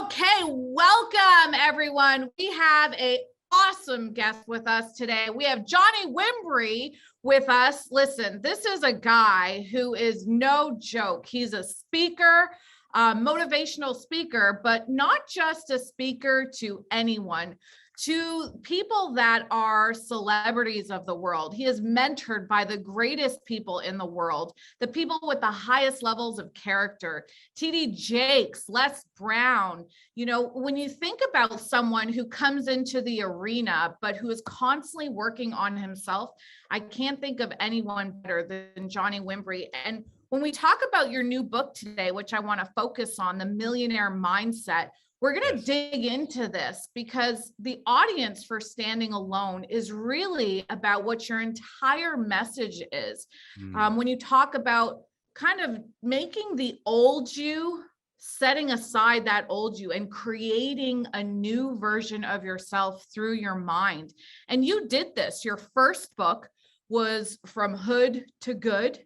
Okay, welcome everyone. We have an awesome guest with us today. We have Johnny Wimbry with us. Listen, this is a guy who is no joke. He's a speaker, motivational speaker, but not just a speaker to anyone, to people that are celebrities of the world. He is mentored by the greatest people in the world, the people with the highest levels of character, TD Jakes, Les Brown. You know, when you think about someone who comes into the arena, but who is constantly working on himself, I can't think of anyone better than Johnny Wimbry. And when we talk about your new book today, which I want to focus on, the Millionaire Mindset, we're going to dig into this because the audience for Standing Alone is really about what your entire message is. When you talk about kind of making the old you, setting aside that old you and creating a new version of yourself through your mind. And you did this. Your first book was From Hood to Good,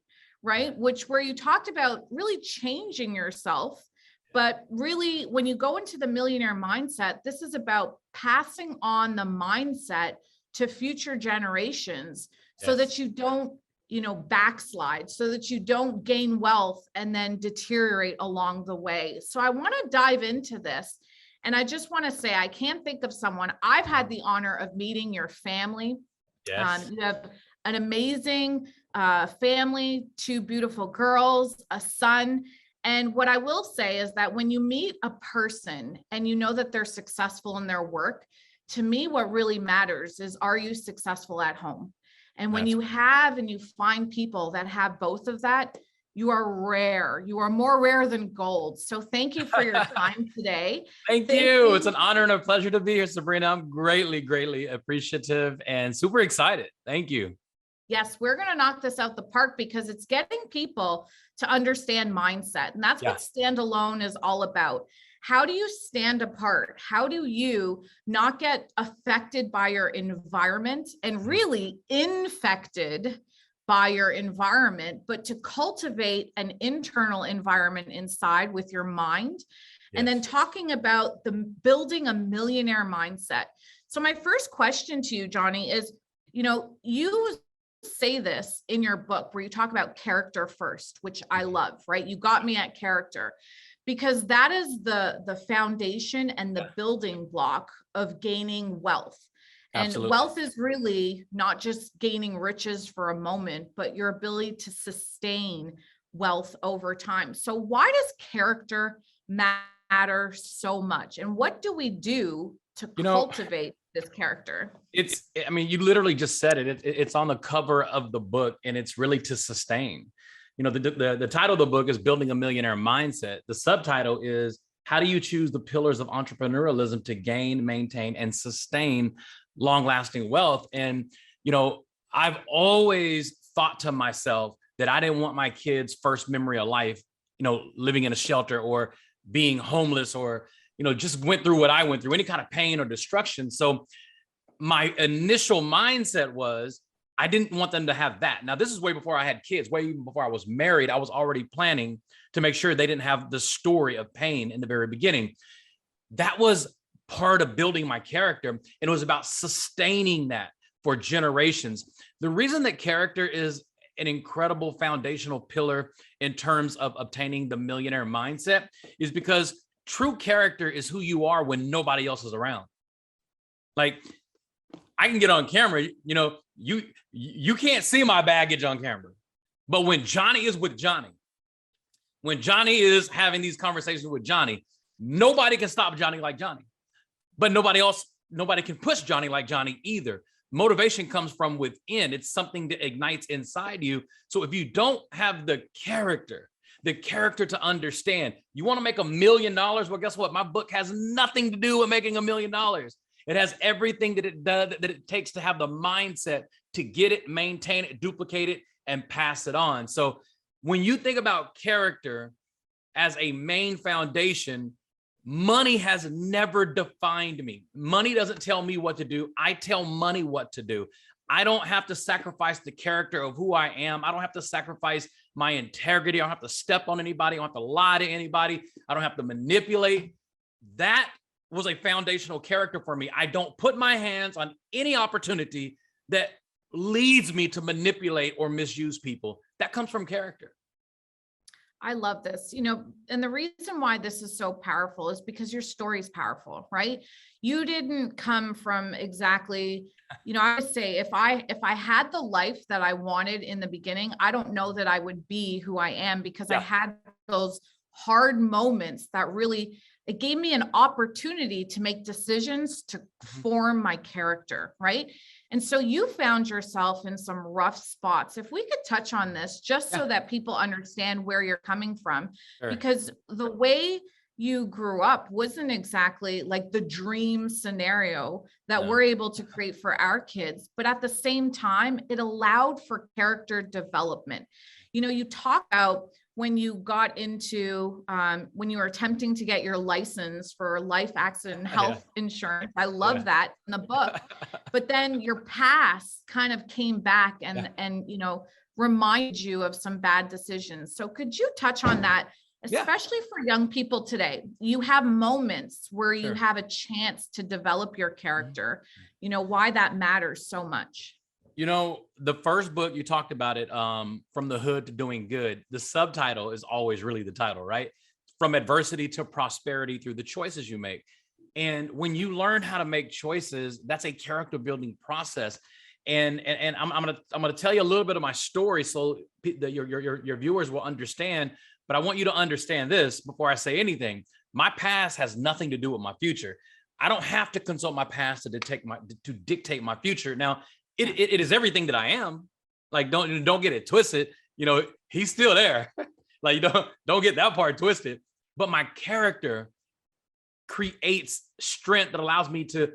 right? Where you talked about really changing yourself. But really, when you go into the millionaire mindset, this is about passing on the mindset to future generations so that you don't, backslide, so that you don't gain wealth and then deteriorate along the way. So I want to dive into this. And I just want to say, I can't think of someone. I've had the honor of meeting your family. Yes. You have an amazing family, 2 beautiful girls, a son. And what I will say is that when you meet a person and you know that they're successful in their work, to me, what really matters is, are you successful at home? And when you have and you find people that have both of that, you are rare. You are more rare than gold. So thank you for your time today. Thank you. It's an honor and a pleasure to be here, Sabrina. I'm greatly, greatly appreciative and super excited. Thank you. Yes, we're going to knock this out the park because it's getting people to understand mindset. And that's what Stand Alone is all about. How do you stand apart? How do you not get affected by your environment and really infected by your environment, but to cultivate an internal environment inside with your mind? And then talking about building a millionaire mindset. So my first question to you, Johnny, is, you say this in your book where you talk about character first, which I love, right? You got me at character, because that is the foundation and the building block of gaining wealth. And wealth is really not just gaining riches for a moment, but your ability to sustain wealth over time. So why does character matter so much? And what do we do to cultivate this character? You literally just said it. It's on the cover of the book, and it's really to sustain. The title of the book is Building a Millionaire Mindset. The subtitle is, how do you choose the pillars of entrepreneurialism to gain, maintain, and sustain long-lasting wealth? And, I've always thought to myself that I didn't want my kids' first memory of life, living in a shelter or being homeless or, just went through what I went through, any kind of pain or destruction. So my initial mindset was, I didn't want them to have that. Now, this is way before I had kids, way even before I was married. I was already planning to make sure they didn't have the story of pain in the very beginning. That was part of building my character. And it was about sustaining that for generations. The reason that character is an incredible foundational pillar in terms of obtaining the millionaire mindset is because true character is who you are when nobody else is around. Like, I can get on camera, you can't see my baggage on camera. But when Johnny is with Johnny, when Johnny is having these conversations with Johnny, nobody can stop Johnny like Johnny. But nobody can push Johnny like Johnny either. Motivation comes from within. It's something that ignites inside you. So if you don't have the character to understand, you want to make $1 million? Well, guess what? My book has nothing to do with making $1 million. It has everything that it takes to have the mindset to get it, maintain it, duplicate it, and pass it on. So when you think about character as a main foundation, money has never defined me. Money doesn't tell me what to do. I tell money what to do. I don't have to sacrifice the character of who I am. I don't have to sacrifice my integrity. I don't have to step on anybody. I don't have to lie to anybody. I don't have to manipulate. that was a foundational character for me. I don't put my hands on any opportunity that leads me to manipulate or misuse people. That comes from character. I love this, and the reason why this is so powerful is because your story is powerful, right? You didn't come from exactly, I would say if I had the life that I wanted in the beginning, I don't know that I would be who I am, because I had those hard moments that really, it gave me an opportunity to make decisions to form my character, right? And so you found yourself in some rough spots. If we could touch on this, just so that people understand where you're coming from, because the way you grew up wasn't exactly like the dream scenario that we're able to create for our kids. But at the same time, it allowed for character development. You talk about when you got into, when you were attempting to get your license for life accident and health insurance. I love that in the book. But then your past kind of came back and reminded you of some bad decisions. So could you touch on that, especially for young people today? You have moments where you have a chance to develop your character, why that matters so much. The first book, you talked about it, From the Hood to Doing Good. The subtitle is always really the title, right? From adversity to prosperity through the choices you make. And when you learn how to make choices, that's a character building process. And I'm gonna tell you a little bit of my story so that your viewers will understand. But I want you to understand this before I say anything. My past has nothing to do with my future. I don't have to consult my past to dictate my future. Now, it is everything that I am. Like, don't get it twisted. He's still there. Like, don't get that part twisted. But my character creates strength that allows me to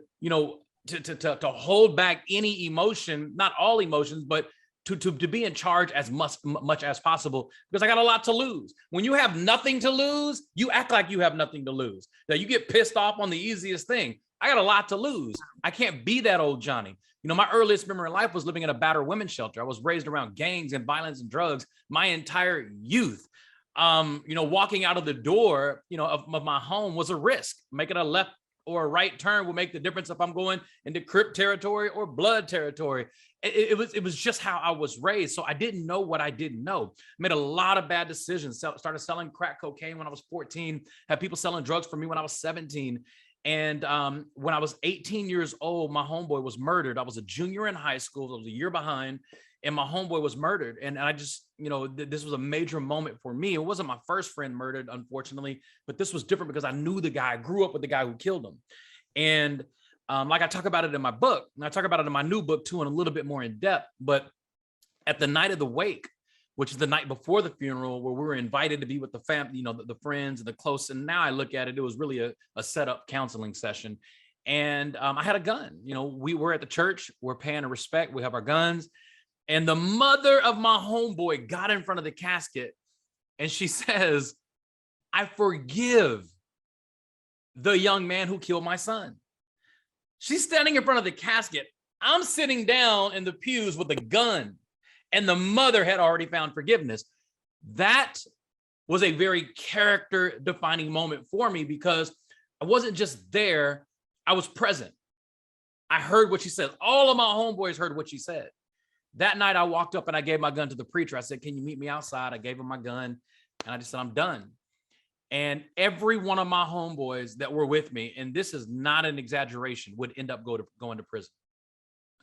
hold back any emotion, not all emotions, but to be in charge as much as possible, because I got a lot to lose. When you have nothing to lose, you act like you have nothing to lose. Now, you get pissed off on the easiest thing. I got a lot to lose. I can't be that old Johnny. My earliest memory in life was living in a battered women's shelter. I was raised around gangs and violence and drugs my entire youth. Walking out of the door, of my home was a risk. Making a left or a right turn will make the difference if I'm going into Crip territory or blood territory. It was just how I was raised. So I didn't know what I didn't know. Made a lot of bad decisions. Started selling crack cocaine when I was 14. Had people selling drugs for me when I was 17. And when I was 18 years old, my homeboy was murdered. I was a junior in high school. I was a year behind, and my homeboy was murdered. And I just, this was a major moment for me. It wasn't my first friend murdered, unfortunately, but this was different because I knew the guy. I grew up with the guy who killed him. And like I talk about it in my book, and I talk about it in my new book too, and a little bit more in depth. But at the night of the wake, which is the night before the funeral, where we were invited to be with the family, the friends and the close. And now I look at it, it was really a set-up counseling session. And I had a gun. We were at the church, we're paying respect, we have our guns. And the mother of my homeboy got in front of the casket and she says, "I forgive the young man who killed my son." She's standing in front of the casket. I'm sitting down in the pews with a gun. And the mother had already found forgiveness. That was a very character defining moment for me, because I wasn't just there, I was present. I heard what she said. All of my homeboys heard what she said. That night I walked up and I gave my gun to the preacher. I said, "Can you meet me outside?" I gave him my gun and I just said, "I'm done." And every one of my homeboys that were with me, and this is not an exaggeration, would end up going to prison.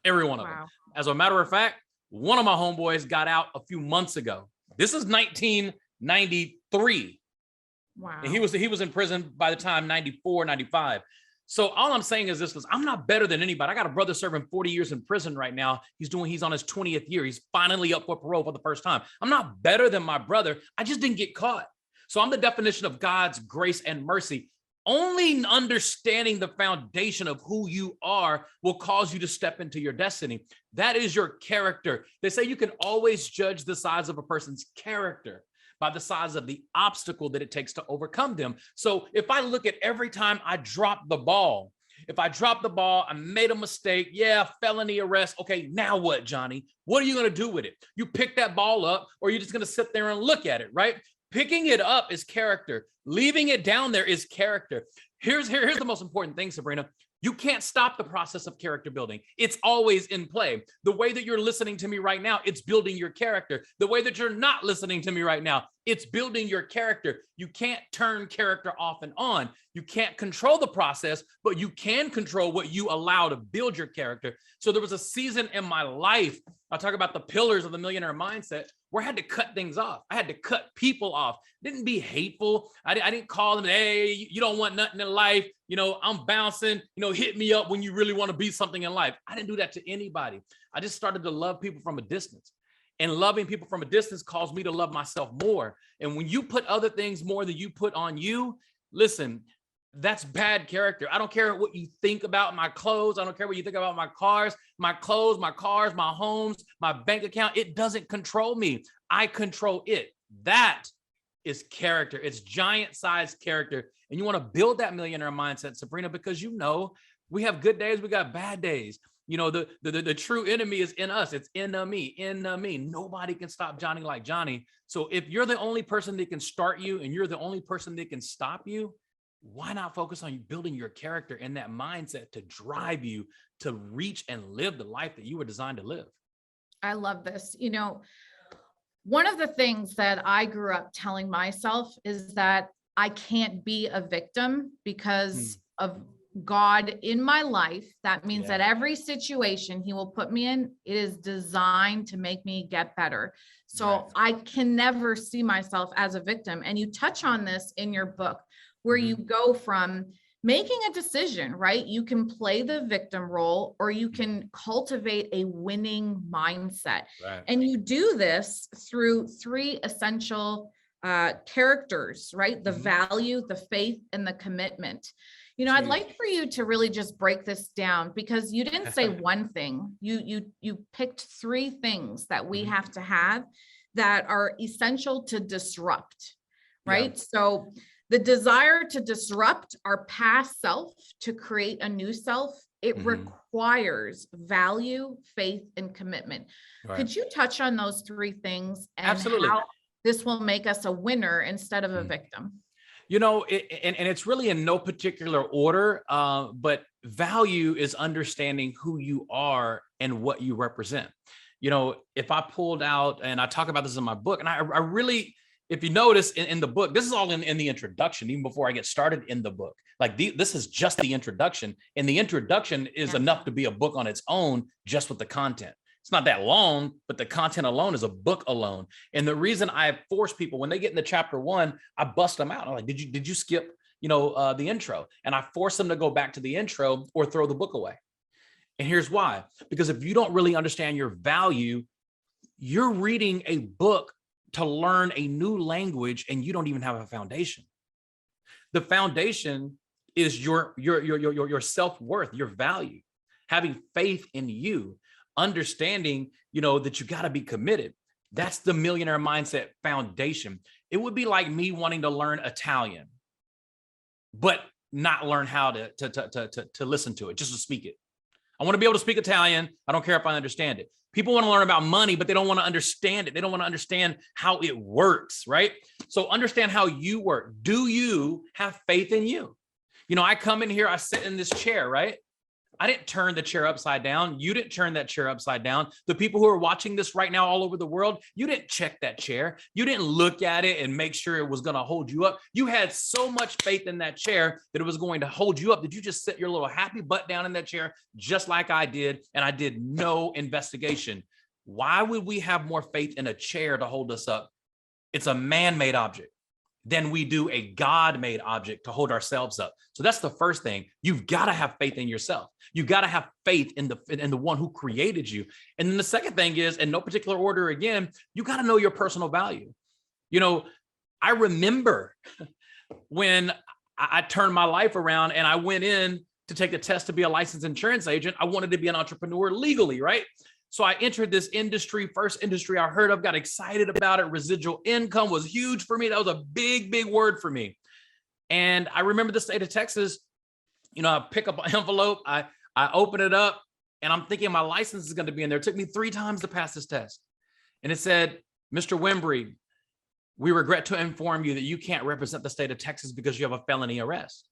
Every one of them. As a matter of fact, one of my homeboys got out a few months ago. This is 1993. Wow. And he was in prison by the time 94, 95. So all I'm saying is this: I'm not better than anybody. I got a brother serving 40 years in prison right now. He's on his 20th year. He's finally up for parole for the first time. I'm not better than my brother. I just didn't get caught. So I'm the definition of God's grace and mercy. Only understanding the foundation of who you are will cause you to step into your destiny. That is your character. They say you can always judge the size of a person's character by the size of the obstacle that it takes to overcome them. So if I look at every time I drop the ball, I made a mistake. Yeah, felony arrest. Okay, now what, Johnny? What are you going to do with it? You pick that ball up, or you're just going to sit there and look at it, right? Picking it up is character. Leaving it down there is character. here's the most important thing, Sabrina. You can't stop the process of character building. It's always in play. The way that you're listening to me right now, it's building your character. The way that you're not listening to me right now, it's building your character. You can't turn character off and on. You can't control the process, but you can control what you allow to build your character. So there was a season in my life, I'll talk about the pillars of the millionaire mindset, where I had to cut things off. I had to cut people off. Didn't be hateful. I didn't call them, hey, you don't want nothing in life. You know, I'm bouncing, you know, hit me up when you really want to be something in life. I didn't do that to anybody. I just started to love people from a distance. And loving people from a distance caused me to love myself more. And when you put other things more than you put on you, listen, that's bad character. I don't care what you think about my clothes. I don't care what you think about my cars, my clothes, my cars, my homes, my bank account. It doesn't control me. I control it. That is character. It's giant sized character. And you want to build that millionaire mindset, Sabrina, because you know, we have good days, we got bad days. You know, the true enemy is in us. It's in me. Nobody can stop Johnny like Johnny. So if you're the only person that can start you and you're the only person that can stop you, why not focus on building your character and that mindset to drive you to reach and live the life that you were designed to live? I love this. You know, one of the things that I grew up telling myself is that I can't be a victim because of God in my life. That means that every situation he will put me in, it is designed to make me get better. So I can never see myself as a victim. And you touch on this in your book, where you go from making a decision, right? You can play the victim role, or you can cultivate a winning mindset. Right. And you do this through three essential characters, right? The value, the faith, and the commitment. You know, I'd like for you to really just break this down, because you didn't say one thing. You picked three things that we have to have that are essential to disrupt, right? Yeah. So the desire to disrupt our past self to create a new self, it requires value, faith, and commitment. Right. Could you touch on those three things and Absolutely. How this will make us a winner instead of a victim? You know, and it's really in no particular order, but value is understanding who you are and what you represent. You know, if I pulled out, and I talk about this in my book, and I really, if you notice in the book, this is all in the introduction, even before I get started in the book. Like this is just the introduction, and the introduction is enough to be a book on its own, just with the content. It's not that long, but the content alone is a book alone. And the reason I force people, when they get into chapter 1, I bust them out. I'm like, did you skip, you know, the intro? And I force them to go back to the intro or throw the book away. And here's why. Because if you don't really understand your value, you're reading a book to learn a new language, and you don't even have a foundation. The foundation is your self-worth, your value, having faith in you, understanding, you know, that you got to be committed. That's the millionaire mindset foundation. It would be like me wanting to learn Italian, but not learn how to listen to it, just to speak it. I want to be able to speak Italian. I don't care if I understand it. People want to learn about money, but they don't want to understand it. They don't want to understand how it works, right? So understand how you work. Do you have faith in you? You know, I come in here, I sit in this chair, right? I didn't turn the chair upside down. You didn't turn that chair upside down. The people who are watching this right now all over the world, you didn't check that chair. You didn't look at it and make sure it was going to hold you up. You had so much faith in that chair that it was going to hold you up. Did you just sit your little happy butt down in that chair, just like I did? And I did no investigation. Why would we have more faith in a chair to hold us up? It's a man-made object. Than we do a God-made object to hold ourselves up. So that's the first thing. You've got to have faith in yourself. You've got to have faith in the one who created you. And then the second thing is, in no particular order again, you got to know your personal value. You know, I remember when I turned my life around and I went in to take the test to be a licensed insurance agent. I wanted to be an entrepreneur legally, right? So I entered this industry, first industry I heard of, got excited about it. Residual income was huge for me. That was a big, big word for me. And I remember the state of Texas, you know, I pick up an envelope, I open it up, and I'm thinking my license is going to be in there. It took me 3 times to pass this test. And it said, Mr. Wimbry, we regret to inform you that you can't represent the state of Texas because you have a felony arrest.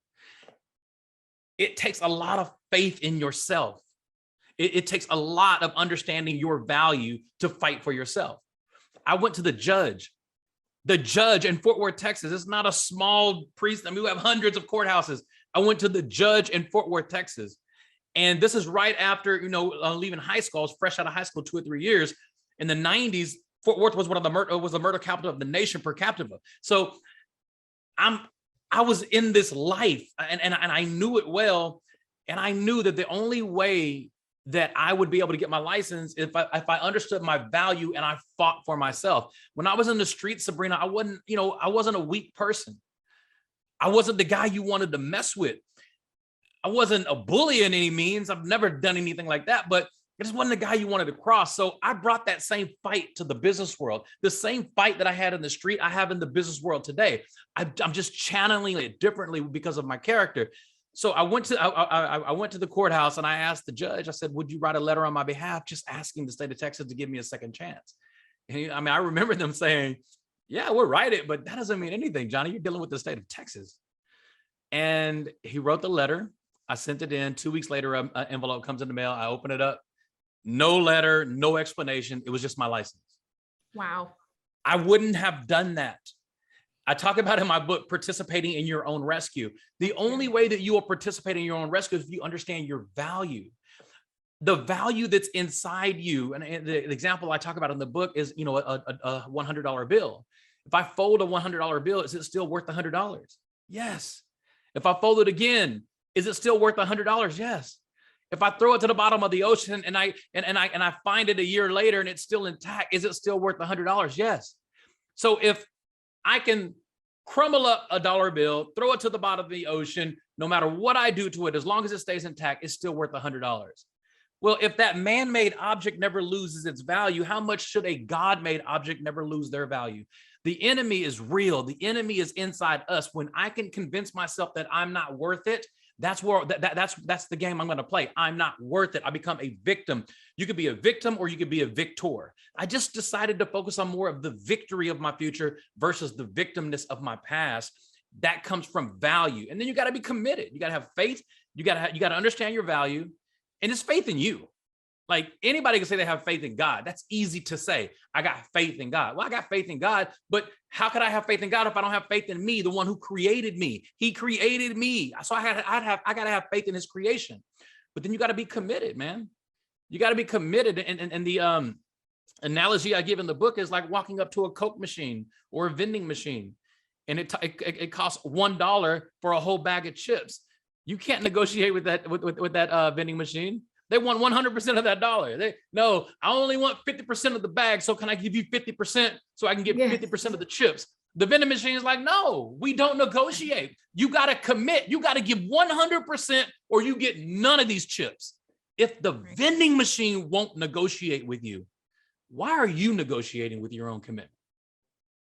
it takes a lot of faith in yourself. It takes a lot of understanding your value to fight for yourself. I went to the judge in Fort Worth, Texas. It's not a small precinct. I mean, we have hundreds of courthouses. I went to the judge in Fort Worth, Texas. And this is right after, leaving high school. I was fresh out of high school 2 or 3 years. In the 90s, Fort Worth was the murder capital of the nation per capita. So I was in this life, and I knew it well. And I knew that the only way that I would be able to get my license if I understood my value and I fought for myself. When I was in the streets, Sabrina, I wasn't a weak person. I wasn't the guy you wanted to mess with. I wasn't a bully in any means. I've never done anything like that, but I just wasn't the guy you wanted to cross. So I brought that same fight to the business world. The same fight that I had in the street, I have in the business world today. I'm just channeling it differently because of my character. So I went to the courthouse and I asked the judge, I said, would you write a letter on my behalf, just asking the state of Texas to give me a second chance? And I remember them saying, yeah, we'll write it, but that doesn't mean anything, Johnny. You're dealing with the state of Texas. And he wrote the letter. I sent it in. 2 weeks later, an envelope comes in the mail. I open it up. No letter, no explanation. It was just my license. Wow. I wouldn't have done that. I talk about in my book, participating in your own rescue. The only way that you will participate in your own rescue is if you understand your value. The value that's inside you. And the example I talk about in the book is, a $100 bill. If I fold a $100 bill, is it still worth $100? Yes. If I fold it again, is it still worth $100? Yes. If I throw it to the bottom of the ocean and I find it a year later and it's still intact, is it still worth $100? Yes. So if I can crumble up a dollar bill, throw it to the bottom of the ocean, no matter what I do to it, as long as it stays intact, it's still worth $100. Well, if that man-made object never loses its value, how much should a God-made object never lose their value? The enemy is real. The enemy is inside us. When I can convince myself that I'm not worth it, that's the game I'm going to play. I'm not worth it. I become a victim. You could be a victim or you could be a victor. I just decided to focus on more of the victory of my future versus the victimness of my past. That comes from value. And then you got to be committed. You got to have faith. You got to understand your value, and it's faith in you. Like, anybody can say they have faith in God. That's easy to say. I got faith in God. Well, I got faith in God, but how could I have faith in God if I don't have faith in me, the one who created me? He created me. So I got to have faith in his creation. But then you got to be committed, man. You got to be committed. And the analogy I give in the book is like walking up to a Coke machine or a vending machine, and it costs $1 for a whole bag of chips. You can't negotiate with that vending machine. They want 100% of that dollar. No, I only want 50% of the bag. So can I give you 50% so I can get 50% of the chips? The vending machine is like, no, we don't negotiate. You got to commit. You got to give 100% or you get none of these chips. If the vending machine won't negotiate with you, why are you negotiating with your own commitment?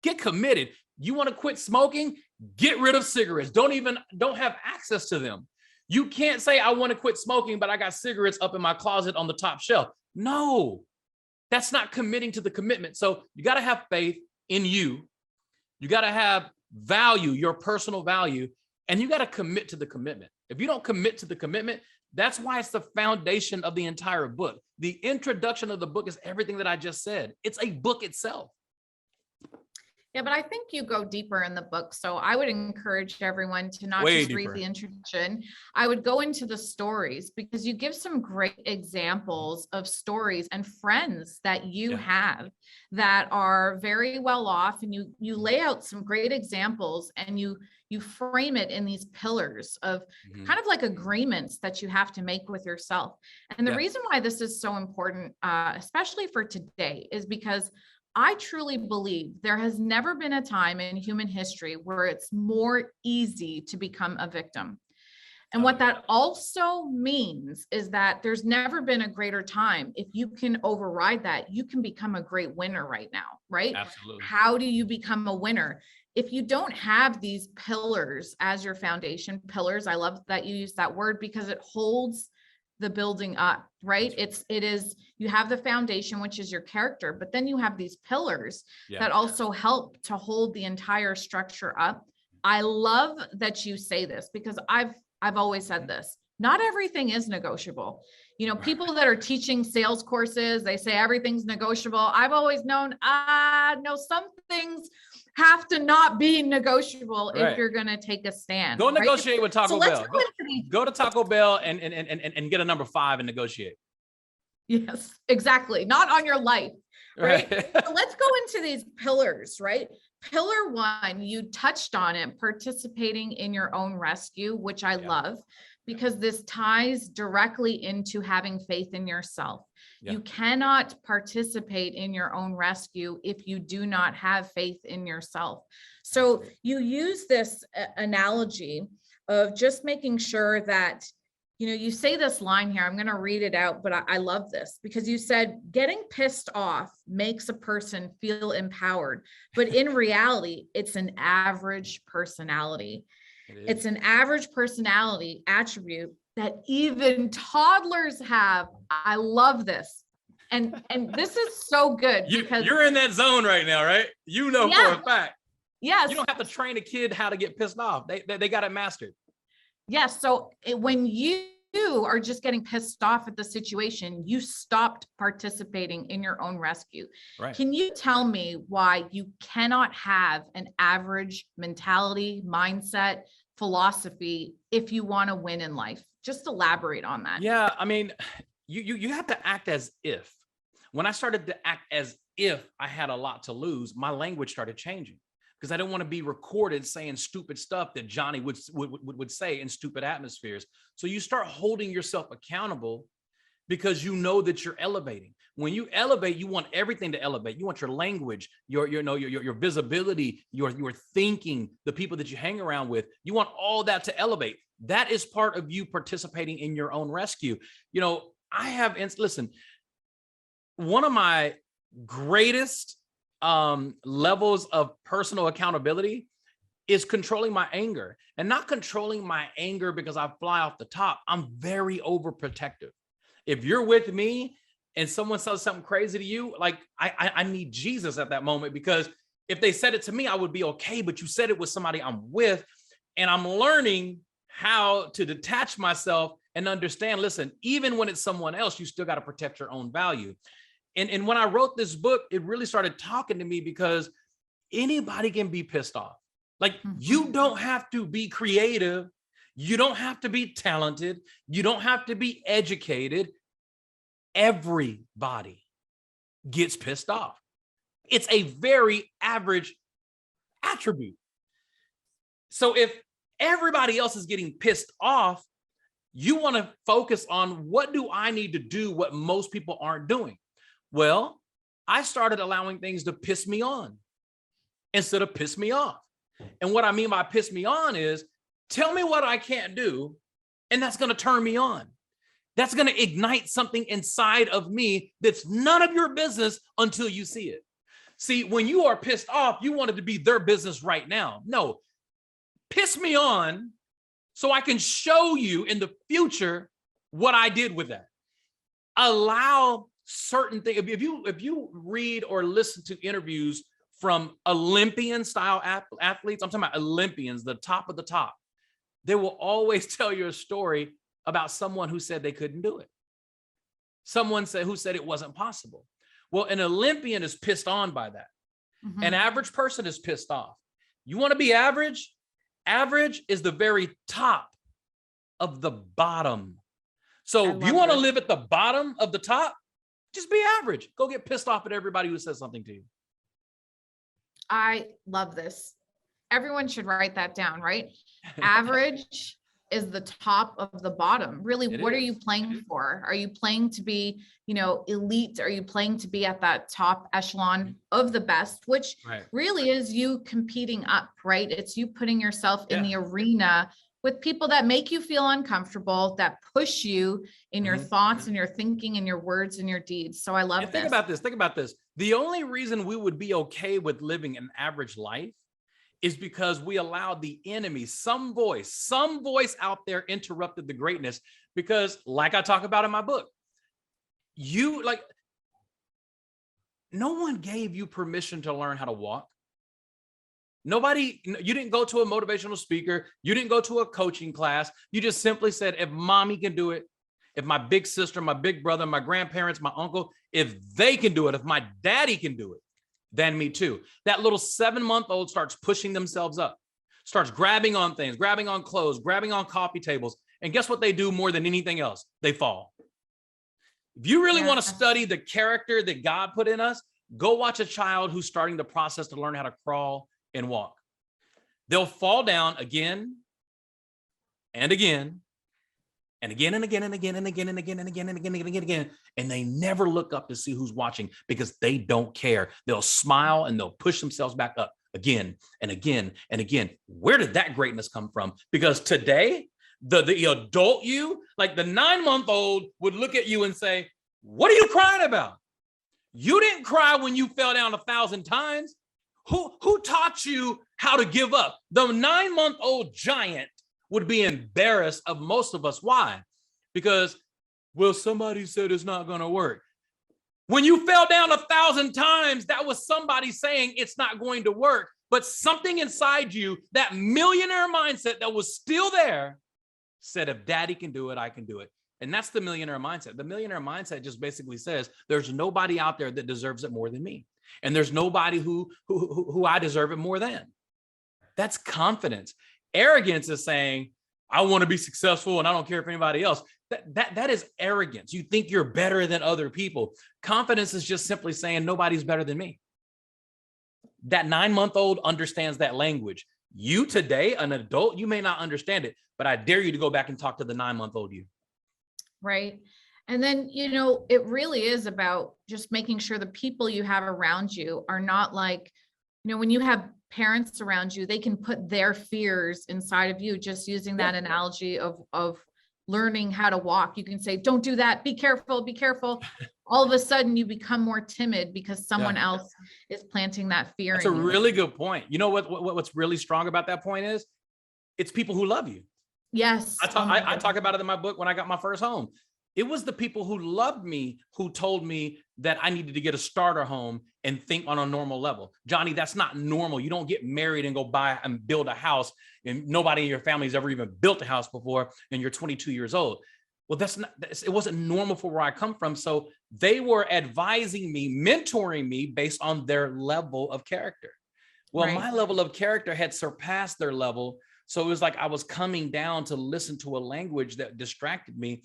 Get committed. You want to quit smoking? Get rid of cigarettes. Don't have access to them. You can't say, I want to quit smoking, but I got cigarettes up in my closet on the top shelf. No, that's not committing to the commitment. So you got to have faith in you. You got to have value, your personal value, and you got to commit to the commitment. If you don't commit to the commitment, that's why it's the foundation of the entire book. The introduction of the book is everything that I just said. It's a book itself. Yeah, but I think you go deeper in the book. So I would encourage everyone to not Way just deeper. read the introduction. I would go into the stories, because you give some great examples of stories and friends that you have that are very well off, and you lay out some great examples, and you frame it in these pillars of kind of like agreements that you have to make with yourself. And the reason why this is so important, especially for today, is because I truly believe there has never been a time in human history where it's more easy to become a victim. And what that also means is that there's never been a greater time. If you can override that, you can become a great winner right now, right? Absolutely. How do you become a winner? If you don't have these pillars as your foundation, pillars, I love that you use that word because it holds the building up, right? It is, you have the foundation, which is your character, but then you have these pillars that also help to hold the entire structure up. I love that you say this, because I've always said this. not everything is negotiable. You know, people that are teaching sales courses, they say everything's negotiable. I've always known, no, some things have to not be negotiable if you're going to take a stand. Go negotiate with Taco Bell. Go to Taco Bell and get a number 5 and negotiate. Yes, exactly. Not on your life, right? So let's go into these pillars, right? Pillar 1, you touched on it, participating in your own rescue, which I love, because this ties directly into having faith in yourself. You cannot participate in your own rescue if you do not have faith in yourself. So you use this analogy of just making sure that, you know, you say this line here, I'm going to read it out, but I love this because you said getting pissed off makes a person feel empowered, but in reality, it's an average personality. It's an average personality attribute that even toddlers have. I love this. And this is so good because you're in that zone right now, right? You know, for a fact. Yes. You don't have to train a kid how to get pissed off. They got it mastered. Yes. So when you are just getting pissed off at the situation, you stopped participating in your own rescue. Right. Can you tell me why you cannot have an average mentality, mindset, philosophy if you want to win in life? Just elaborate on that. Yeah. I mean, you have to act as if. When I started to act as if I had a lot to lose, my language started changing. Because I didn't want to be recorded saying stupid stuff that Johnny would say in stupid atmospheres. So you start holding yourself accountable because you know that you're elevating. When you elevate, you want everything to elevate. You want your language, your visibility, your thinking, the people that you hang around with. You want all that to elevate. That is part of you participating in your own rescue. You know, listen, one of my greatest levels of personal accountability is controlling my anger, and not controlling my anger because I fly off the top. I'm very overprotective. If you're with me and someone says something crazy to you, like I need Jesus at that moment, because if they said it to me, I would be okay. But you said it with somebody I'm with, and I'm learning how to detach myself and understand, listen, even when it's someone else, you still got to protect your own value. And when I wrote this book, it really started talking to me because anybody can be pissed off. Like, you don't have to be creative. You don't have to be talented. You don't have to be educated. Everybody gets pissed off. It's a very average attribute. So if everybody else is getting pissed off, you want to focus on, what do I need to do what most people aren't doing? Well, I started allowing things to piss me on instead of piss me off. And what I mean by piss me on is, tell me what I can't do, and that's going to turn me on. That's going to ignite something inside of me that's none of your business until you see it. See, when you are pissed off, you want it to be their business right now. No, piss me on so I can show you in the future what I did with that. Allow certain things. If you read or listen to interviews from Olympian style athletes, I'm talking about Olympians, the top of the top, they will always tell you a story about someone who said they couldn't do it. Someone who said it wasn't possible. Well, an Olympian is pissed on by that. An average person is pissed off. You want to be average? Average is the very top of the bottom. So if you want to live at the bottom of the top, just be average. Go get pissed off at everybody who says something to you. I love this. Everyone should write that down, right? Average is the top of the bottom. Really, what are you playing for? Are you playing to be, elite? Are you playing to be at that top echelon of the best, which really is you competing up, right? It's you putting yourself in the arena with people that make you feel uncomfortable, that push you in your thoughts and your thinking and your words and your deeds. So I love this. Think about this. The only reason we would be okay with living an average life is because we allowed the enemy, some voice out there interrupted the greatness. Because, like I talk about in my book, no one gave you permission to learn how to walk. You didn't go to a motivational speaker. You didn't go to a coaching class. You just simply said, if mommy can do it, if my big sister, my big brother, my grandparents, my uncle, if they can do it, if my daddy can do it, then me too. That little 7-month-old starts pushing themselves up, starts grabbing on things, grabbing on clothes, grabbing on coffee tables. And guess what they do more than anything else? They fall. If you really want to study the character that God put in us, go watch a child who's starting the process to learn how to crawl and walk. They'll fall down again and again and again and again and again and again and again and again and again and again, and they never look up to see who's watching because they don't care. They'll smile and they'll push themselves back up again and again and again. Where did that greatness come from? Because today, the adult you, like the 9-month-old would look at you and say, what are you crying about? You didn't cry when you fell down 1,000 times. Who taught you how to give up? The 9-month-old giant would be embarrassed of most of us. Why? Because, well, somebody said it's not going to work. When you fell down 1,000 times, that was somebody saying it's not going to work. But something inside you, that millionaire mindset that was still there, said, if daddy can do it, I can do it. And that's the millionaire mindset. The millionaire mindset just basically says there's nobody out there that deserves it more than me. And there's nobody who I deserve it more than. That's confidence. Arrogance is saying, I want to be successful and I don't care if anybody else. That is arrogance. You think you're better than other people. Confidence is just simply saying nobody's better than me. That 9-month-old understands that language. You today, an adult, you may not understand it, but I dare you to go back and talk to the 9-month-old you. Right. And then, it really is about just making sure the people you have around you are not like, when you have parents around you, they can put their fears inside of you. Just using that analogy of learning how to walk. You can say, don't do that. Be careful, be careful. All of a sudden you become more timid because someone else is planting that fear. That's a really good point. You know what's really strong about that point is it's people who love you. Yes. I talk about it in my book when I got my first home. It was the people who loved me who told me that I needed to get a starter home and think on a normal level. Johnny, that's not normal. You don't get married and go buy and build a house, and nobody in your family has ever even built a house before, and you're 22 years old. Well, it wasn't normal for where I come from. So they were advising me, mentoring me based on their level of character. Well, my level of character had surpassed their level. So it was like I was coming down to listen to a language that distracted me.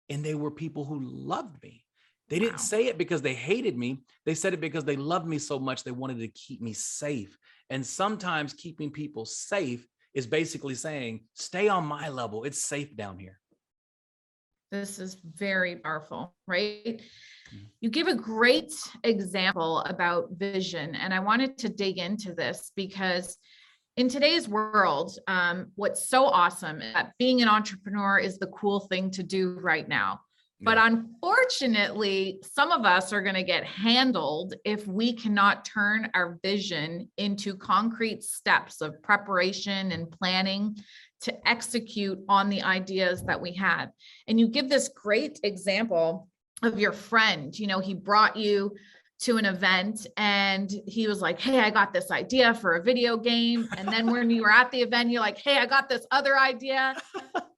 And they were people who loved me. They didn't say it because they hated me. They said it because they loved me so much they wanted to keep me safe. And sometimes keeping people safe is basically saying, stay on my level. It's safe down here. This is very powerful, right? You give a great example about vision. And I wanted to dig into this because in today's world, what's so awesome is that being an entrepreneur is the cool thing to do right now. But unfortunately, some of us are going to get handled if we cannot turn our vision into concrete steps of preparation and planning to execute on the ideas that we had. And you give this great example of your friend. He brought you to an event and he was like, hey, I got this idea for a video game. And then when you were at the event, you're like, hey, I got this other idea.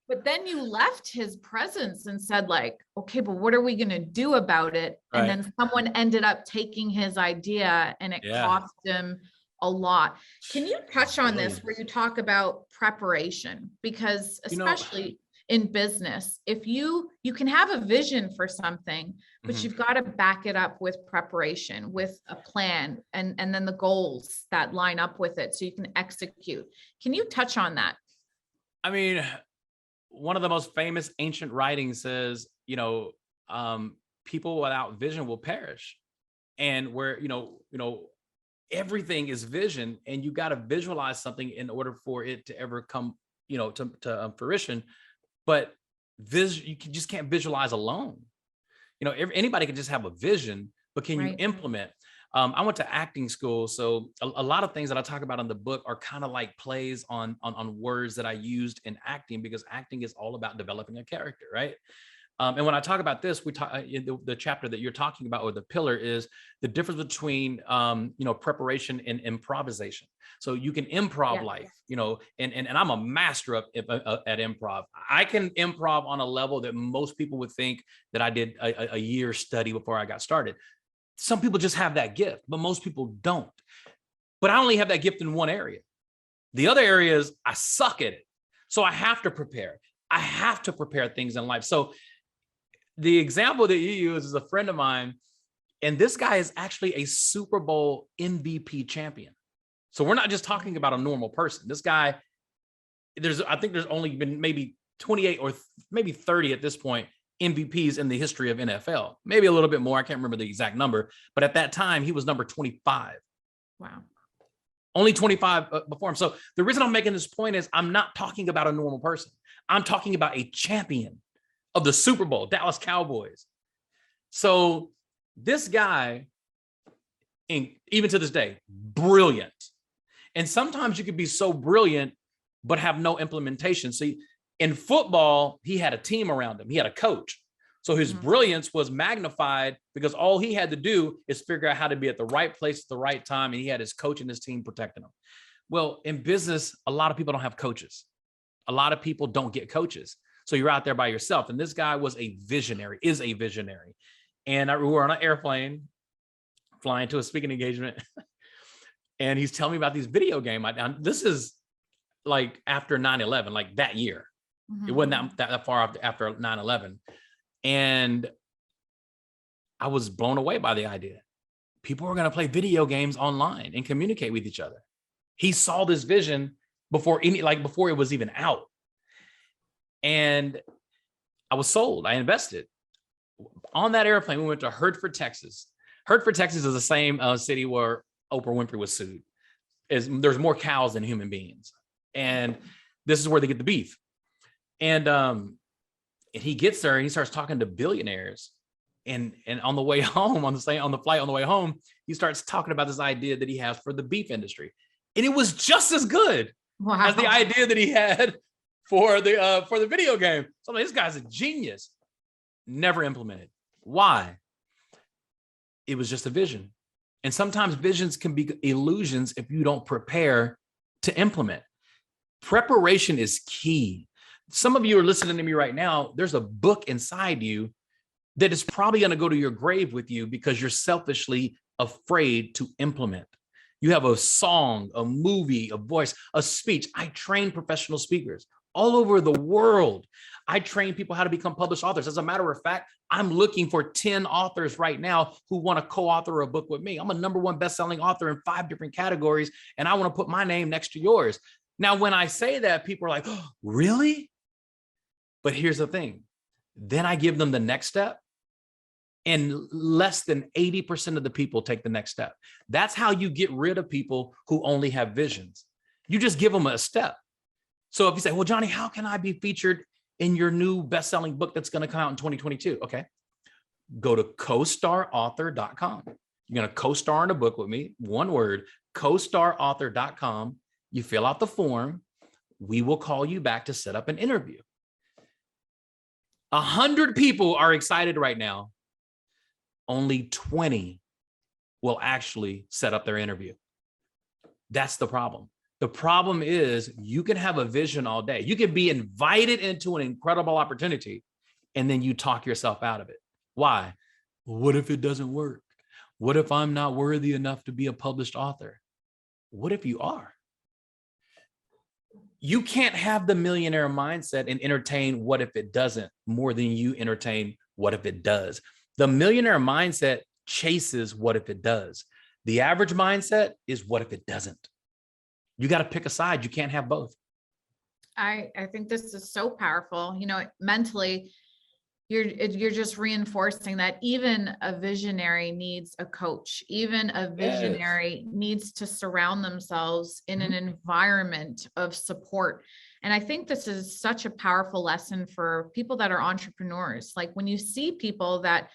But then you left his presence and said like, okay, but what are we going to do about it? And then someone ended up taking his idea and it cost him a lot. Can you touch on this where you talk about preparation? Because especially in business, if you can have a vision for something, but you've got to back it up with preparation, with a plan, and then the goals that line up with it so you can execute. Can you touch on that? I mean, one of the most famous ancient writings says, people without vision will perish. And where, everything is vision, and you got to visualize something in order for it to ever come, to fruition. But you just can't visualize alone. Anybody can just have a vision, but can you implement? I went to acting school. So a lot of things that I talk about in the book are kind of like plays on words that I used in acting, because acting is all about developing a character, right? And when I talk about this, we talk in the chapter that you're talking about, or the pillar, is the difference between, preparation and improvisation. So you can improv life, and I'm a master at improv. I can improv on a level that most people would think that I did a year study before I got started. Some people just have that gift, but most people don't. But I only have that gift in one area. The other areas, I suck at it. So I have to prepare. I have to prepare things in life. So the example that you use is a friend of mine, and this guy is actually a Super Bowl MVP champion. So we're not just talking about a normal person. This guy, I think there's only been maybe 28 or maybe 30 at this point MVPs in the history of NFL, maybe a little bit more. I can't remember the exact number, but at that time he was number 25. Wow. Only 25 before him. So the reason I'm making this point is I'm not talking about a normal person. I'm talking about a champion of the Super Bowl, Dallas Cowboys. So this guy, even to this day, brilliant. And sometimes you could be so brilliant, but have no implementation. See, in football, he had a team around him. He had a coach. So his brilliance was magnified because all he had to do is figure out how to be at the right place at the right time. And he had his coach and his team protecting him. Well, in business, a lot of people don't have coaches. A lot of people don't get coaches. So you're out there by yourself. And this guy is a visionary. And we were on an airplane flying to a speaking engagement. And he's telling me about these video games. This is like after 9/11, like that year. It wasn't that far after 9/11. And I was blown away by the idea. People were going to play video games online and communicate with each other. He saw this vision before it was even out. And I was sold. I invested. On that airplane, we went to Hertford, Texas. Hertford, Texas is the same city where Oprah Winfrey was sued. There's more cows than human beings. And this is where they get the beef. And he gets there and he starts talking to billionaires. And on the way home, on the flight on the way home, he starts talking about this idea that he has for the beef industry. And it was just as good as the idea that he had for the video game. So I'm like, this guy's a genius. Never implemented. Why? It was just a vision. And sometimes visions can be illusions if you don't prepare to implement. Preparation is key. Some of you are listening to me right now. There's a book inside you that is probably going to go to your grave with you because you're selfishly afraid to implement. You have a song, a movie, a voice, a speech. I train professional speakers all over the world. I train people how to become published authors. As a matter of fact, I'm looking for 10 authors right now who want to co-author a book with me. I'm a #1 best-selling author in 5 different categories, and I want to put my name next to yours. Now, when I say that, people are like, oh, really? But here's the thing. Then I give them the next step, and less than 80% of the people take the next step. That's how you get rid of people who only have visions. You just give them a step. So if you say, well, Johnny, how can I be featured in your new best-selling book that's going to come out in 2022? Okay. Go to costarauthor.com. You're going to co-star in a book with me. One word, costarauthor.com. You fill out the form. We will call you back to set up an interview. 100 people are excited right now. Only 20 will actually set up their interview. That's the problem. The problem is you can have a vision all day. You can be invited into an incredible opportunity, and then you talk yourself out of it. Why? What if it doesn't work? What if I'm not worthy enough to be a published author? What if you are? You can't have the millionaire mindset and entertain what if it doesn't more than you entertain what if it does. The millionaire mindset chases what if it does. The average mindset is what if it doesn't. You got to pick a side. You can't have both. I think this is so powerful. Mentally, you're just reinforcing that even a visionary needs a coach. Even a visionary needs to surround themselves in an environment of support. And I think this is such a powerful lesson for people that are entrepreneurs. Like when you see people that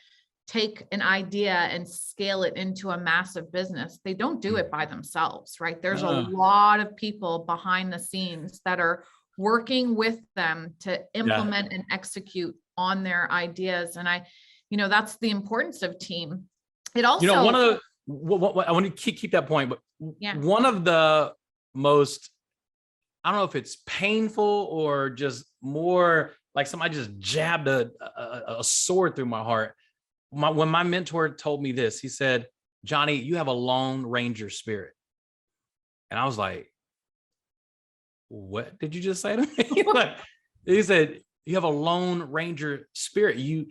take an idea and scale it into a massive business, they don't do it by themselves, right? There's a lot of people behind the scenes that are working with them to implement and execute on their ideas. And that's the importance of team. It also, one of the, what I want to keep that point, but yeah, one of the most, I don't know if it's painful or just more like somebody just jabbed a sword through my heart. When my mentor told me this, he said, Johnny, you have a Lone Ranger spirit. And I was like, what did you just say to me? He said, you have a Lone Ranger spirit. You,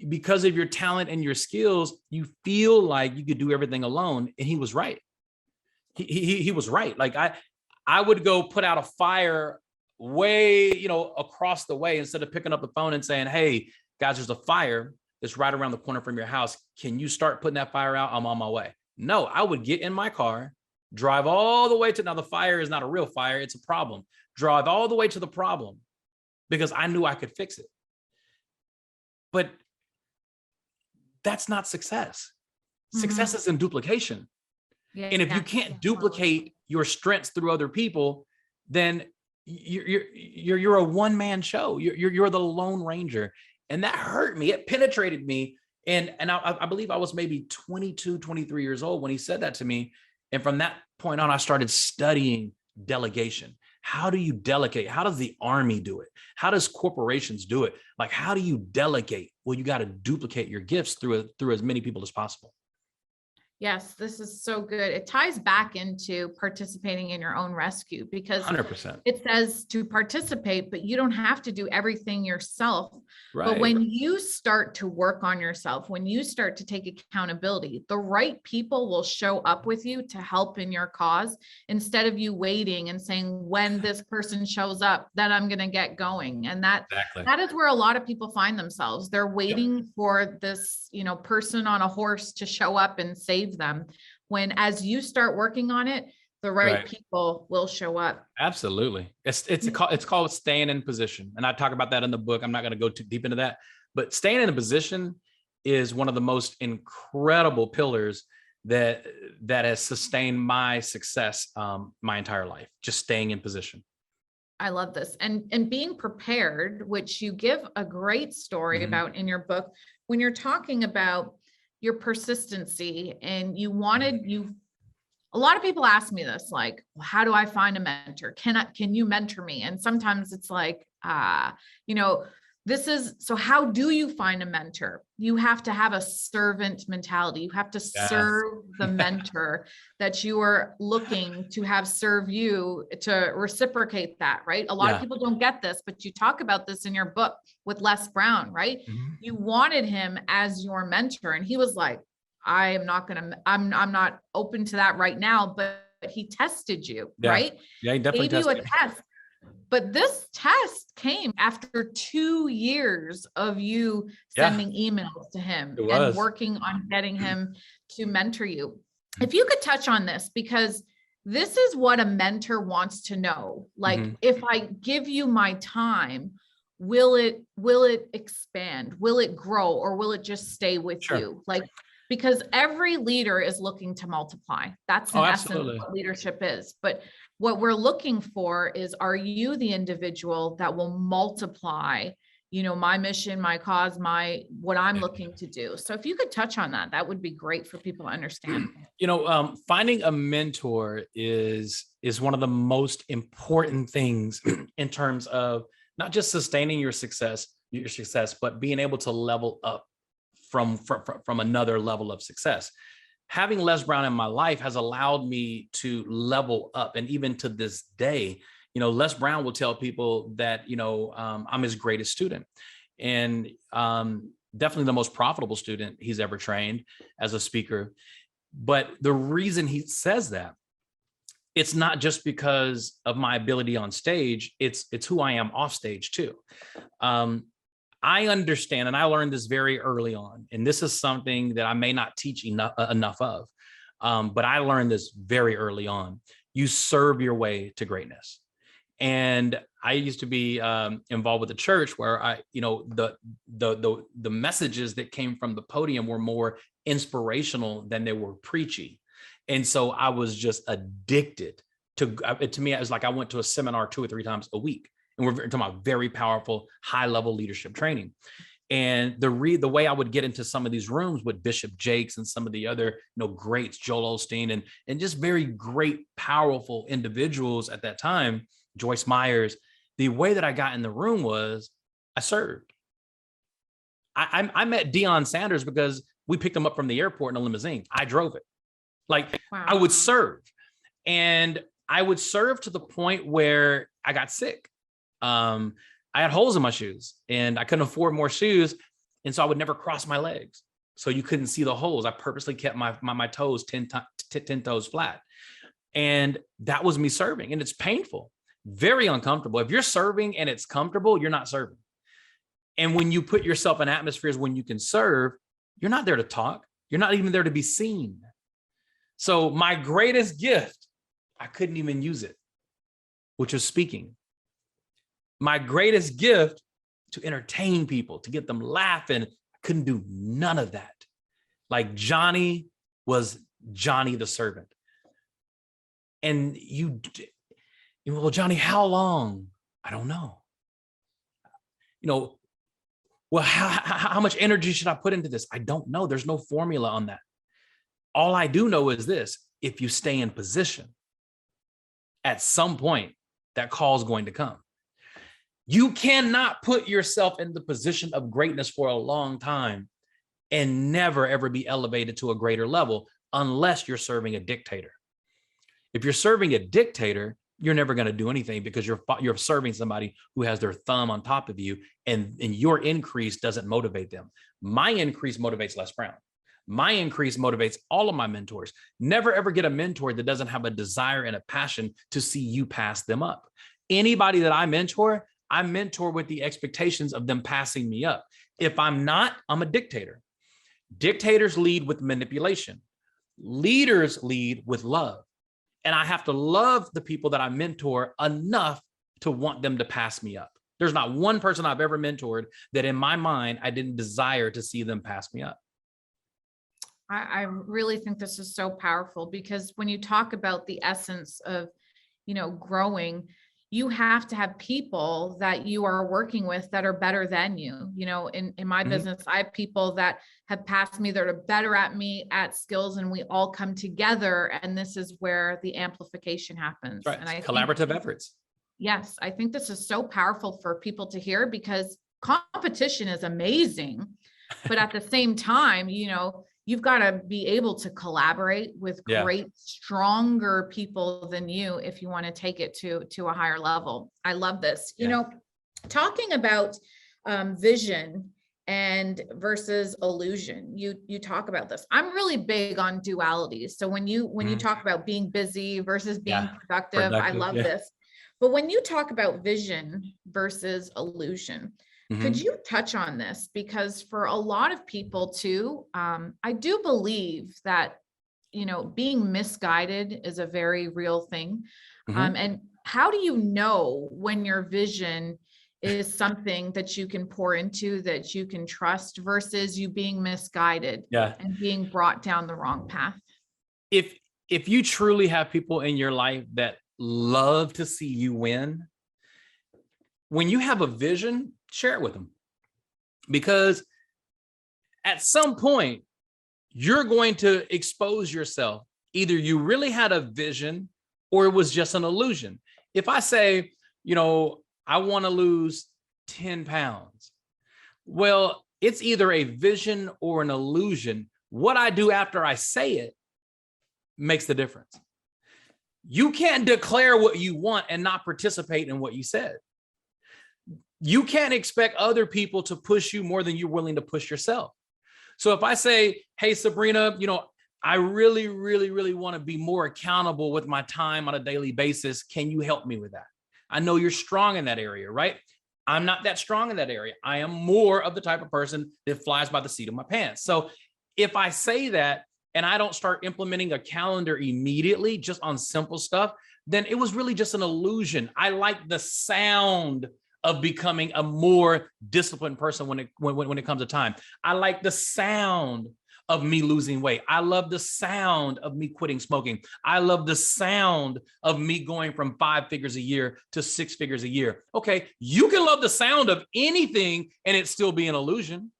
because of your talent and your skills, you feel like you could do everything alone. And he was right. He was right. Like I would go put out a fire way, across the way, instead of picking up the phone and saying, hey guys, there's a fire that's right around the corner from your house. Can you start putting that fire out? I'm on my way. No, I would get in my car, drive all the way to, now the fire is not a real fire, it's a problem. Drive all the way to the problem because I knew I could fix it. But that's not success. Success is in duplication. yeah, And if you can't duplicate your strengths through other people, then you're a one-man show. You're the Lone Ranger. And that hurt me. It penetrated me. And I believe I was maybe 22, 23 years old when he said that to me. And from that point on, I started studying delegation. How do you delegate? How does the army do it? How does corporations do it? Like, how do you delegate? Well, you got to duplicate your gifts through as many people as possible. Yes, this is so good. It ties back into participating in your own rescue, because 100%. it says to participate, but you don't have to do everything yourself. Right. But when you start to work on yourself, when you start to take accountability, the right people will show up with you to help in your cause, instead of you waiting and saying, when this person shows up, then I'm going to get going. And that is where a lot of people find themselves. They're waiting for this, person on a horse to show up and save them, when as you start working on it, the right people will show up. Absolutely. It's called staying in position. And I talk about that in the book. I'm not going to go too deep into that, but staying in a position is one of the most incredible pillars that has sustained my success my entire life. Just staying in position. I love this. And being prepared, which you give a great story about in your book, when you're talking about your persistency, and a lot of people ask me this, like, well, how do I find a mentor? Can you mentor me? And sometimes it's like, so how do you find a mentor? You have to have a servant mentality. You have to serve the mentor that you are looking to have serve you, to reciprocate that, right? A lot of people don't get this, but you talk about this in your book with Les Brown, right? You wanted him as your mentor, and he was like, I'm not open to that right now, but he tested you, right? Yeah, he definitely gave you a tested test. But this test came after 2 years of you sending emails to him and working on getting him to mentor you. If you could touch on this, because this is what a mentor wants to know. Like, if I give you my time, will it expand? Will it grow? Or will it just stay with you? Like, because every leader is looking to multiply. That's in essence what leadership is. But what we're looking for is, are you the individual that will multiply, my mission, my cause, what I'm looking to do? So if you could touch on that, that would be great for people to understand. Finding a mentor is one of the most important things in terms of not just sustaining your success, but being able to level up from another level of success. Having Les Brown in my life has allowed me to level up. And even to this day, Les Brown will tell people that, I'm his greatest student, and definitely the most profitable student he's ever trained as a speaker. But the reason he says that, it's not just because of my ability on stage, it's who I am off stage too. I understand, and I learned this very early on, and this is something that I may not teach enough of, but I learned this very early on. You serve your way to greatness. And I used to be involved with the church where the messages that came from the podium were more inspirational than they were preachy. And so I was just addicted to me. It was like I went to a seminar 2 or 3 times a week. And we're talking about very powerful, high level leadership training. And the way I would get into some of these rooms with Bishop Jakes and some of the other, greats, Joel Osteen, and just very great, powerful individuals at that time, Joyce Myers, the way that I got in the room was I served. I met Deion Sanders because we picked him up from the airport in a limousine. I drove it. Like, wow. I would serve. And I would serve to the point where I got sick. I had holes in my shoes and I couldn't afford more shoes. And so I would never cross my legs. So you couldn't see the holes. I purposely kept my toes 10 toes flat. And that was me serving. And it's painful, very uncomfortable. If you're serving and it's comfortable, you're not serving. And when you put yourself in atmospheres when you can serve, you're not there to talk. You're not even there to be seen. So my greatest gift, I couldn't even use it, which was speaking. My greatest gift, to entertain people, to get them laughing, I couldn't do none of that. Like Johnny was Johnny the servant. And well, Johnny, how long? I don't know. Well, how much energy should I put into this? I don't know. There's no formula on that. All I do know is this: if you stay in position, at some point, that call is going to come. You cannot put yourself in the position of greatness for a long time and never, ever be elevated to a greater level unless you're serving a dictator. If you're serving a dictator, you're never going to do anything because you're serving somebody who has their thumb on top of you, and your increase doesn't motivate them. My increase motivates Les Brown. My increase motivates all of my mentors. Never, ever get a mentor that doesn't have a desire and a passion to see you pass them up. Anybody that I mentor with the expectations of them passing me up. If I'm not, I'm a dictator. Dictators lead with manipulation. Leaders lead with love. And I have to love the people that I mentor enough to want them to pass me up. There's not one person I've ever mentored that in my mind, I didn't desire to see them pass me up. I really think this is so powerful, because when you talk about the essence of, growing, you have to have people that you are working with that are better than you. In my business, I have people that have passed me, that are better at me at skills, and we all come together. And this is where the amplification happens. Right. And Collaborative efforts. Yes. I think this is so powerful for people to hear, because competition is amazing, but at the same time, you've got to be able to collaborate with great, stronger people than you if you want to take it to a higher level. I love this. Talking about vision and versus illusion, you talk about this. I'm really big on dualities. So when you talk about being busy versus being productive, I love this. But when you talk about vision versus illusion, could you touch on this? Because for a lot of people too, I do believe that, being misguided is a very real thing. And how do you know when your vision is something that you can pour into, that you can trust, versus you being misguided and being brought down the wrong path? If you truly have people in your life that love to see you win, when you have a vision, share it with them, because at some point you're going to expose yourself. Either you really had a vision or it was just an illusion. If I say, I want to lose 10 pounds. Well, it's either a vision or an illusion. What I do after I say it makes the difference. You can't declare what you want and not participate in what you said. You can't expect other people to push you more than you're willing to push yourself. So if I say, hey, Sabrina, I really, really, really want to be more accountable with my time on a daily basis. Can you help me with that? I know you're strong in that area, right? I'm not that strong in that area. I am more of the type of person that flies by the seat of my pants. So if I say that and I don't start implementing a calendar immediately, just on simple stuff, then it was really just an illusion. I like the sound of becoming a more disciplined person when it comes to time. I like the sound of me losing weight. I love the sound of me quitting smoking. I love the sound of me going from 5 figures a year to 6 figures a year. Okay, you can love the sound of anything and it still be an illusion.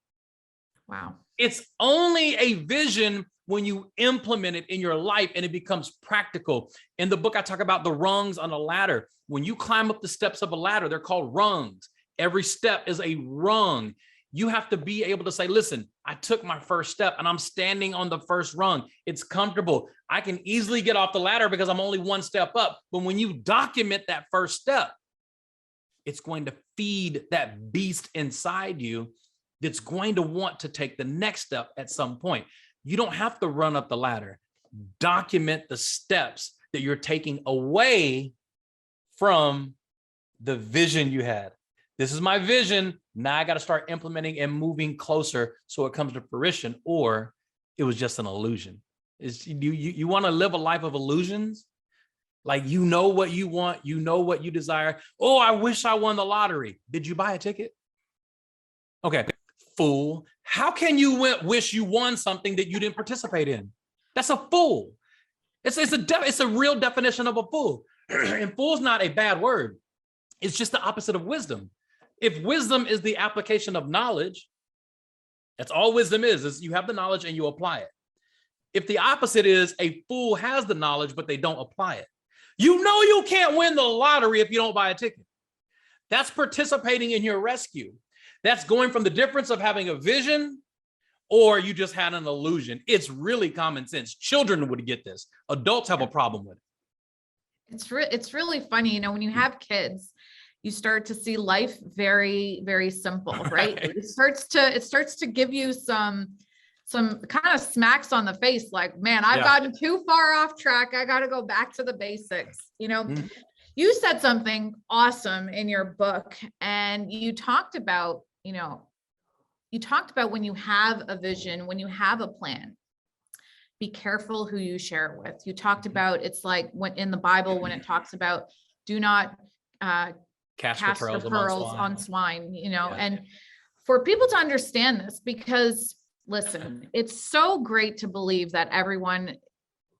Wow. It's only a vision when you implement it in your life and it becomes practical. In the book, I talk about the rungs on a ladder. When you climb up the steps of a ladder, they're called rungs. Every step is a rung. You have to be able to say, listen, I took my first step and I'm standing on the first rung. It's comfortable. I can easily get off the ladder because I'm only one step up. But when you document that first step, it's going to feed that beast inside you that's going to want to take the next step at some point. You don't have to run up the ladder. Document the steps that you're taking away from the vision you had. This is my vision. Now I got to start implementing and moving closer so it comes to fruition, or it was just an illusion. You want to live a life of illusions? Like, you know what you want, you know what you desire. Oh, I wish I won the lottery. Did you buy a ticket? Okay, fool. How can you wish you won something that you didn't participate in? That's a fool. It's a real definition of a fool. And fool's not a bad word. It's just the opposite of wisdom. If wisdom is the application of knowledge, that's all wisdom is you have the knowledge and you apply it. If the opposite is a fool has the knowledge, but they don't apply it. You know you can't win the lottery if you don't buy a ticket. That's participating in your rescue. That's going from the difference of having a vision or you just had an illusion. It's really common sense. Children would get this. Adults have a problem with it. It's really funny, you know, when you have kids, you start to see life very, very simple, right? It starts to give you some kind of smacks on the face, like, man, I've gotten too far off track. I got to go back to the basics. You know, you said something awesome in your book, and you talked about when you have a vision, when you have a plan, be careful who you share it with. You talked about, it's like when in the Bible, when it talks about do not cast your pearls on swine, you know, and for people to understand this, because listen, it's so great to believe that everyone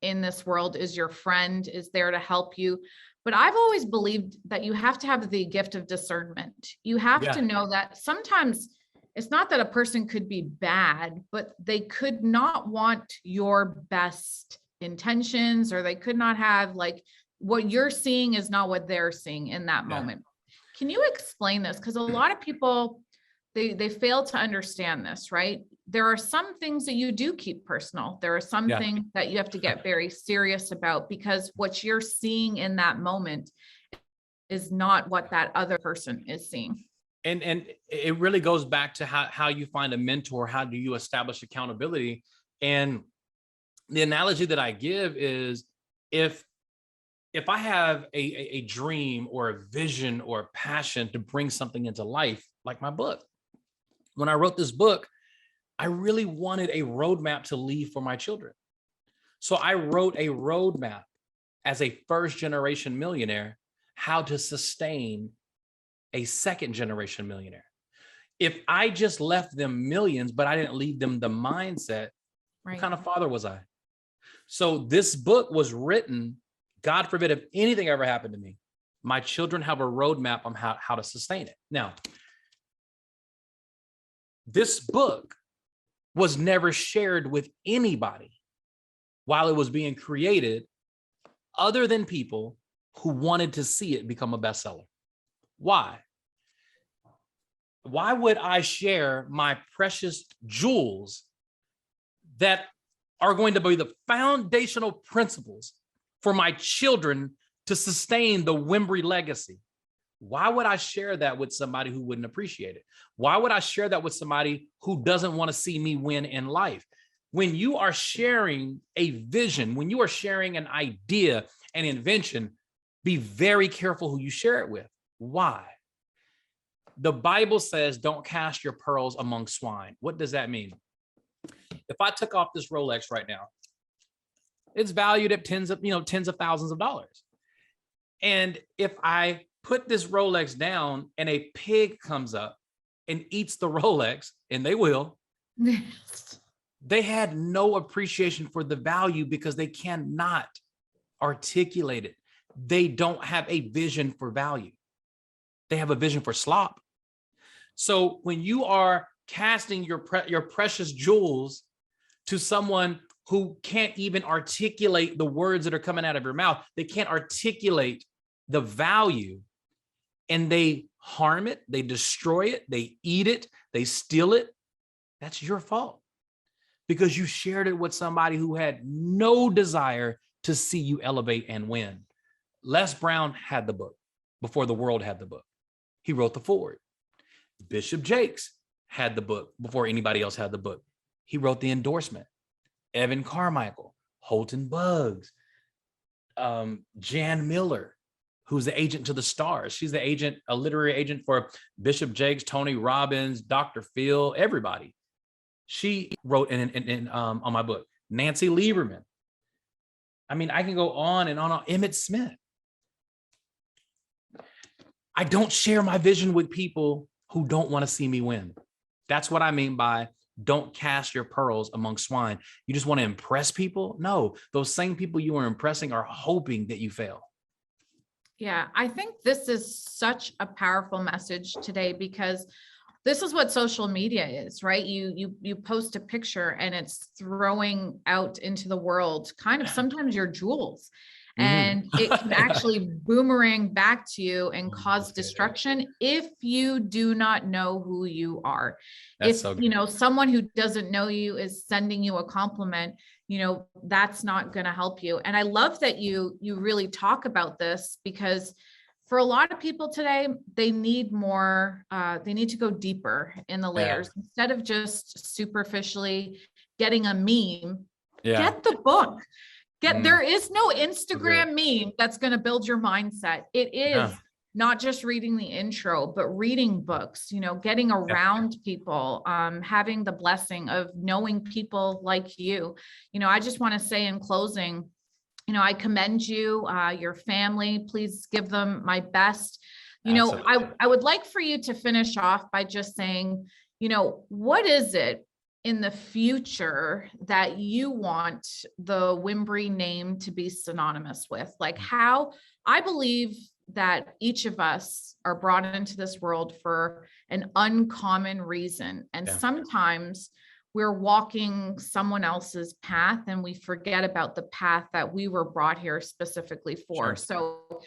in this world is your friend, is there to help you. But I've always believed that you have to have the gift of discernment. You have to know that sometimes it's not that a person could be bad, but they could not want your best intentions, or they could not have, like, what you're seeing is not what they're seeing in that moment. Can you explain this? Because a lot of people, they fail to understand this, right? There are some things that you do keep personal. There are some things that you have to get very serious about, because what you're seeing in that moment is not what that other person is seeing. And it really goes back to how you find a mentor. How do you establish accountability? And the analogy that I give is, if I have a dream or a vision or a passion to bring something into life, like my book, when I wrote this book, I really wanted a roadmap to leave for my children. So I wrote a roadmap as a first generation millionaire, how to sustain a second generation millionaire. If I just left them millions, but I didn't leave them the mindset, what kind of father was I? So this book was written, God forbid, if anything ever happened to me, my children have a roadmap on how to sustain it. Now, this book was never shared with anybody while it was being created, other than people who wanted to see it become a bestseller. Why? Why would I share my precious jewels that are going to be the foundational principles for my children to sustain the Wimbry legacy? Why would I share that with somebody who wouldn't appreciate it? Why would I share that with somebody who doesn't want to see me win in life? When you are sharing a vision, when you are sharing an idea, an invention, be very careful who you share it with. Why? The Bible says, don't cast your pearls among swine. What does that mean? If I took off this Rolex right now, it's valued at tens of thousands of dollars. And if I put this Rolex down and a pig comes up and eats the Rolex, and they will, They had no appreciation for the value because they cannot articulate it. They don't have a vision for value. They have a vision for slop. So when you are casting your precious jewels to someone who can't even articulate the words that are coming out of your mouth, they can't articulate the value, and they harm it, they destroy it, they eat it, they steal it, that's your fault, because you shared it with somebody who had no desire to see you elevate and win. Les Brown had the book before the world had the book. He wrote the foreword. Bishop Jakes had the book before anybody else had the book. He wrote the endorsement. Evan Carmichael, Holton Buggs, Jan Miller, who's the agent to the stars. She's the agent, a literary agent for Bishop Jakes, Tony Robbins, Dr. Phil, everybody. She wrote on my book. Nancy Lieberman. I mean, I can go on and on. Emmett Smith. I don't share my vision with people who don't want to see me win. That's what I mean by don't cast your pearls among swine. You just want to impress people? No, those same people you are impressing are hoping that you fail. Yeah, I think this is such a powerful message today, because this is what social media is, right? You post a picture and it's throwing out into the world kind of sometimes your jewels. And it can actually boomerang back to you and cause destruction if you do not know who you are. If someone who doesn't know you is sending you a compliment, that's not going to help you. And I love that you really talk about this, because for a lot of people today, they need more, they need to go deeper in the layers. Instead of just superficially getting a meme, get the book. There is no Instagram meme that's going to build your mindset. It is not just reading the intro, but reading books, getting around people, having the blessing of knowing people like you. I just want to say in closing, I commend you, your family. Please give them my best. I would like for you to finish off by just saying, what is it in the future that you want the Wimbry name to be synonymous with? Like, how I believe that each of us are brought into this world for an uncommon reason. And sometimes we're walking someone else's path and we forget about the path that we were brought here specifically for. Sure. So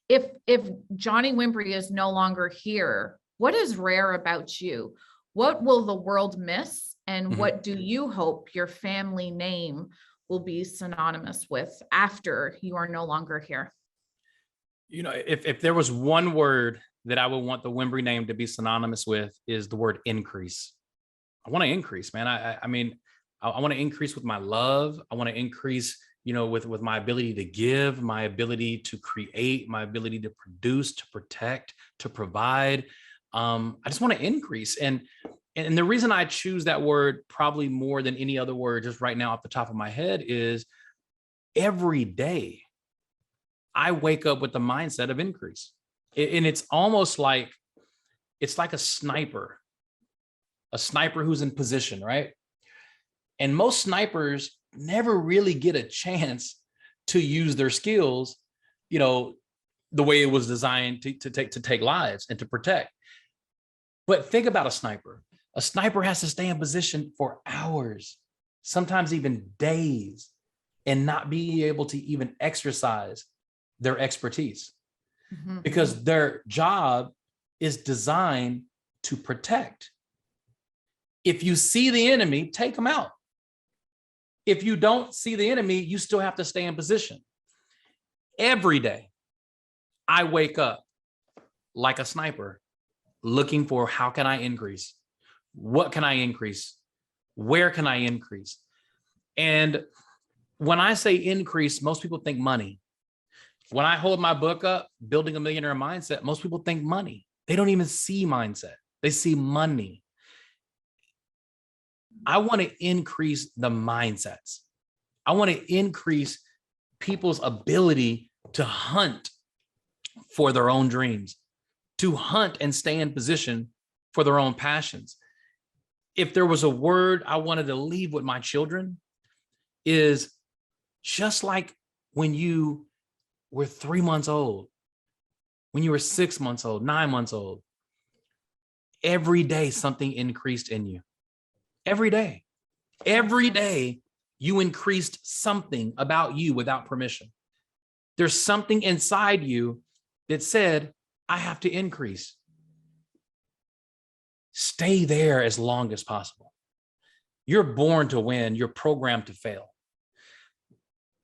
if Johnny Wimbry is no longer here, what is rare about you? What will the world miss? And what do you hope your family name will be synonymous with after you are no longer here? If there was one word that I would want the Wimbry name to be synonymous with, is the word increase. I want to increase, man. I mean, I want to increase with my love. I want to increase, with my ability to give, my ability to create, my ability to produce, to protect, to provide. I just want to increase. And the reason I choose that word probably more than any other word just right now off the top of my head is every day I wake up with the mindset of increase. And it's almost like, it's like a sniper who's in position, right? And most snipers never really get a chance to use their skills, the way it was designed to take lives and to protect. But think about a sniper. A sniper has to stay in position for hours, sometimes even days, and not be able to even exercise their expertise, because their job is designed to protect. If you see the enemy, take them out. If you don't see the enemy, you still have to stay in position. Every day, I wake up like a sniper, looking for how can I increase? What can I increase? Where can I increase? And when I say increase, most people think money. When I hold my book up, Building a Millionaire Mindset, most people think money. They don't even see mindset. They see money. I want to increase the mindsets. I want to increase people's ability to hunt for their own dreams, to hunt and stay in position for their own passions. if there was a word I wanted to leave with my children, is just like when you were 3 months old, when you were 6 months old, 9 months old, every day something increased in you. Every day you increased something about you without permission. There's something inside you that said, I have to increase. Stay there as long as possible. You're born to win. You're programmed to fail.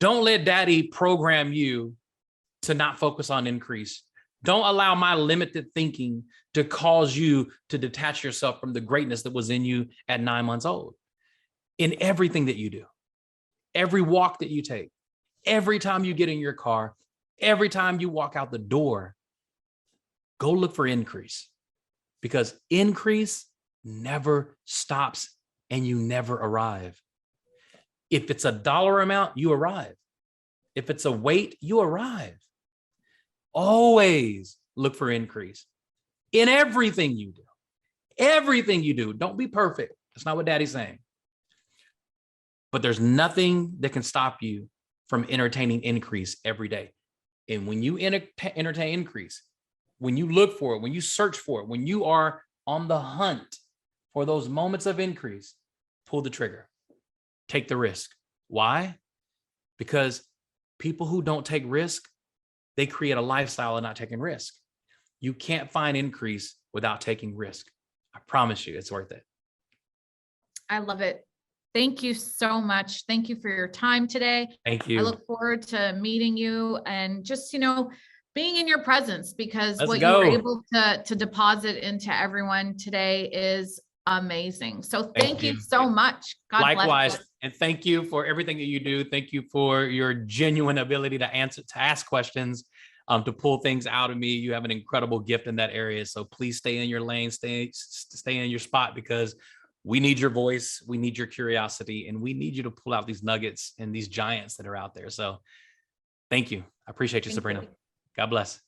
Don't let daddy program you to not focus on increase. Don't allow my limited thinking to cause you to detach yourself from the greatness that was in you at 9 months old. In everything that you do, every walk that you take, every time you get in your car, every time you walk out the door, go look for increase, because increase never stops and you never arrive. If it's a dollar amount, you arrive. If it's a weight, you arrive. Always look for increase in everything you do. Everything you do. Don't be perfect. That's not what daddy's saying. But there's nothing that can stop you from entertaining increase every day. And when you entertain increase, when you look for it, when you search for it, when you are on the hunt for those moments of increase, pull the trigger. Take the risk. Why? Because people who don't take risk, they create a lifestyle of not taking risk. You can't find increase without taking risk. I promise you, it's worth it. I love it. Thank you so much. Thank you for your time today. Thank you. I look forward to meeting you and just, being in your presence, because Let's what go. you were able to deposit into everyone today is amazing. So thank you so much. God Likewise. bless you. And thank you for everything that you do. Thank you for your genuine ability to ask questions, to pull things out of me. You have an incredible gift in that area. So please stay in your lane, stay in your spot, because we need your voice. We need your curiosity, and we need you to pull out these nuggets and these giants that are out there. So thank you. I appreciate you, Sabrina. God bless.